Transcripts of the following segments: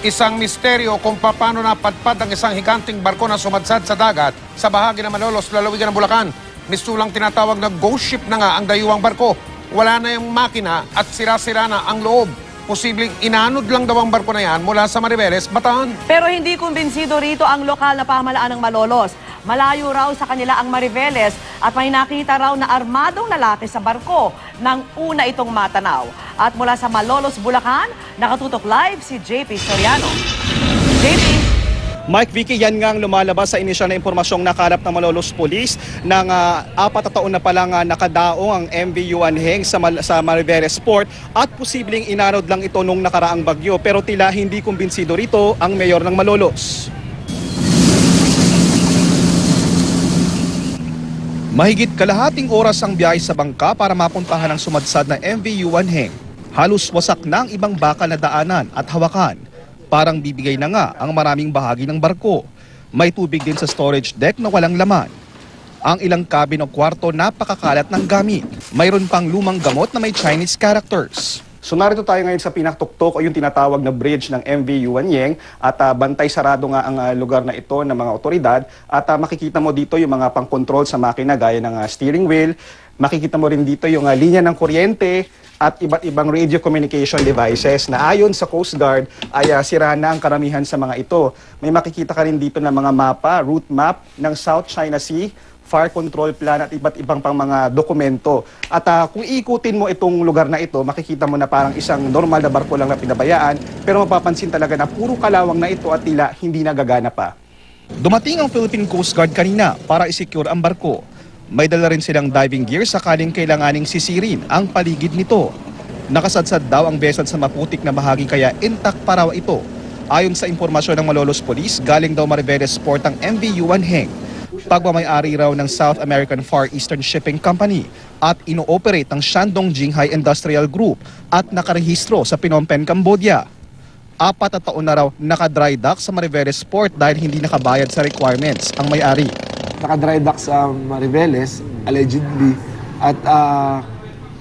Isang misteryo kung paano napadpad ang isang higanting barko na sumadsad sa dagat sa bahagi ng Malolos, lalawigan ng Bulacan. Mistulang tinatawag na ghost ship na nga ang dayuang barko. Wala na yung makina at sira-sira na ang loob. Posibleng inanod lang daw ang barko na yan mula sa Mariveles, Bataan. Pero hindi kumbinsido rito ang lokal na pamahalaan ng Malolos. Malayo raw sa kanila ang Mariveles at may nakita raw na armadong lalaki sa barko nang una itong matanaw. At mula sa Malolos, Bulacan, nakatutok live si JP Soriano. JP? Mike, Vicky, yan nga ang lumalabas sa inisyal na impormasyong nakalap ng Malolos Police ng 4 na taon na palang nakadaong ang MV Yuan Heng sa Mariveles Port at posibleng inanod lang ito nung nakaraang bagyo pero tila hindi kumbinsido rito ang mayor ng Malolos. Mahigit kalahating oras ang biyahe sa bangka para mapuntahan ang sumadsad na MV Yuan Heng. Halos wasak na ang ibang bakal na daanan at hawakan. Parang bibigay na nga ang maraming bahagi ng barko. May tubig din sa storage deck na walang laman. Ang ilang cabin o kwarto napakakalat ng gamit. Mayroon pang lumang gamot na may Chinese characters. So narito tayo ngayon sa pinaktuktok o yung tinatawag na bridge ng MV Yuan Heng at bantay sarado nga ang lugar na ito ng mga otoridad at makikita mo dito yung mga pang-control sa makina gaya ng steering wheel. Makikita mo rin dito yung linya ng kuryente at iba't ibang radio communication devices na ayon sa Coast Guard ay sira na ang karamihan sa mga ito. May makikita ka rin dito na mga mapa, route map ng South China Sea, fire control plan at iba't ibang pang mga dokumento. At kung ikutin mo itong lugar na ito, makikita mo na parang isang normal na barko lang na pinabayaan pero mapapansin talaga na puro kalawang na ito at tila hindi nagagana pa. Dumating ang Philippine Coast Guard kanina para i-secure ang barko. May dala rin silang diving gear sakaling kailanganing sisirin ang paligid nito. Nakasadsad daw ang vessel sa maputik na bahagi kaya intact pa raw ito. Ayon sa impormasyon ng Malolos Police, galing daw Mariveles Port ang MV Yuan Heng. Pagmamay-ari raw ng South American Far Eastern Shipping Company at ino-operate ng Shandong Jinghai Industrial Group at nakarehistro sa Phnom Penh, Cambodia. 4 na taon na raw naka-dry dock sa Mariveles Port dahil hindi nakabayad sa requirements ang may-ari. Naka-dry dock sa Mariveles, allegedly, at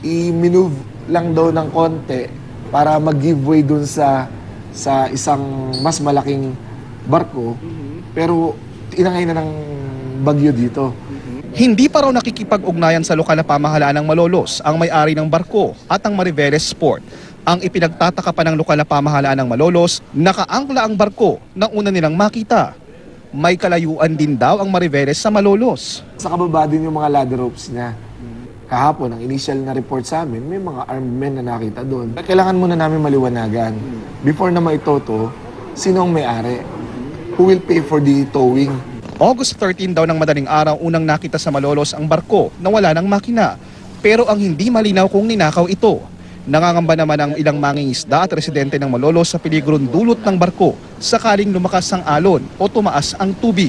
i-move lang daw ng konti para mag-giveaway dun sa isang mas malaking barko. Pero inangay na ng bagyo dito. Hindi pa raw nakikipag-ugnayan sa lokal na pamahalaan ng Malolos ang may-ari ng barko at ang Mariveles Port. Ang ipinagtataka pa ng lokal na pamahalaan ng Malolos, nakaangkla ang barko na una nilang makita. May kalayuan din daw ang Mariveles sa Malolos. Sa kababa din yung mga ladder ropes niya. Kahapon, ang initial na report sa amin, may mga armed men na nakita doon. Kailangan muna namin maliwanagan. Before na maitoto, sino ang may-ari? Who will pay for the towing? August 13 daw ng madaling araw unang nakita sa Malolos ang barko na wala ng makina. Pero ang hindi malinaw kung ninakaw ito. Nangangamba naman ang ilang mangingisda at residente ng Malolos sa peligron dulot ng barko sakaling lumakas ang alon o tumaas ang tubig.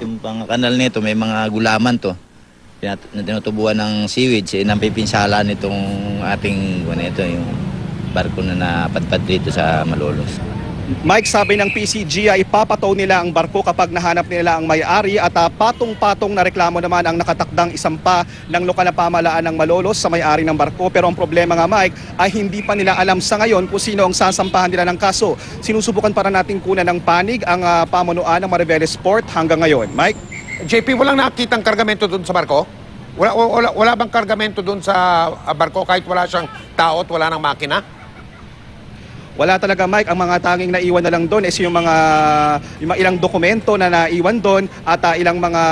Yung pang kanal nito may mga gulaman to. Tinutubuan ng seaweed, napipinsala nitong ating yung barko na napadpad dito sa Malolos. Mike, sabi ng PCG ay ipapataw nila ang barko kapag nahanap nila ang may-ari at patong-patong na reklamo naman ang nakatakdang isampa ng lokal na pamahalaan ng Malolos sa may-ari ng barko. Pero ang problema nga, Mike, ay hindi pa nila alam sa ngayon kung sino ang sasampahan nila ng kaso. Sinusubukan para nating kunan ng panig ang pamunuan ng Mariveles Port hanggang ngayon. Mike? JP, walang nakitang kargamento doon sa barko? Wala bang kargamento doon sa barko kahit wala siyang tao at wala ng makina? Wala talaga, Mike. Ang mga tanging naiwan na lang doon is yung mga ilang dokumento na naiwan doon at ilang mga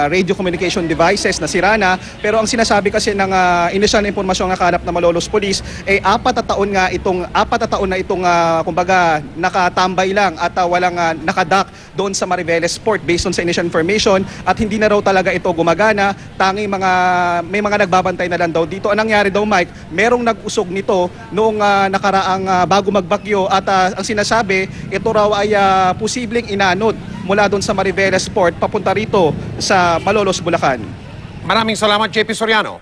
radio communication devices na sira na. Pero ang sinasabi kasi ng initial na impormasyon na nakalap ng Malolos Police ay 4 na taon na itong kumbaga nakatambay lang at walang nakadock doon sa Mariveles Port based on sa initial information at hindi na raw talaga ito gumagana. May mga nagbabantay na lang daw dito. Anong nangyari daw, Mike? Merong nag-usog nito noong nakaraang bago magbagyo at ang sinasabi, ito raw ay posibleng inanod mula doon sa Mariveles Port papunta rito sa Malolos, Bulacan. Maraming salamat, JP Soriano.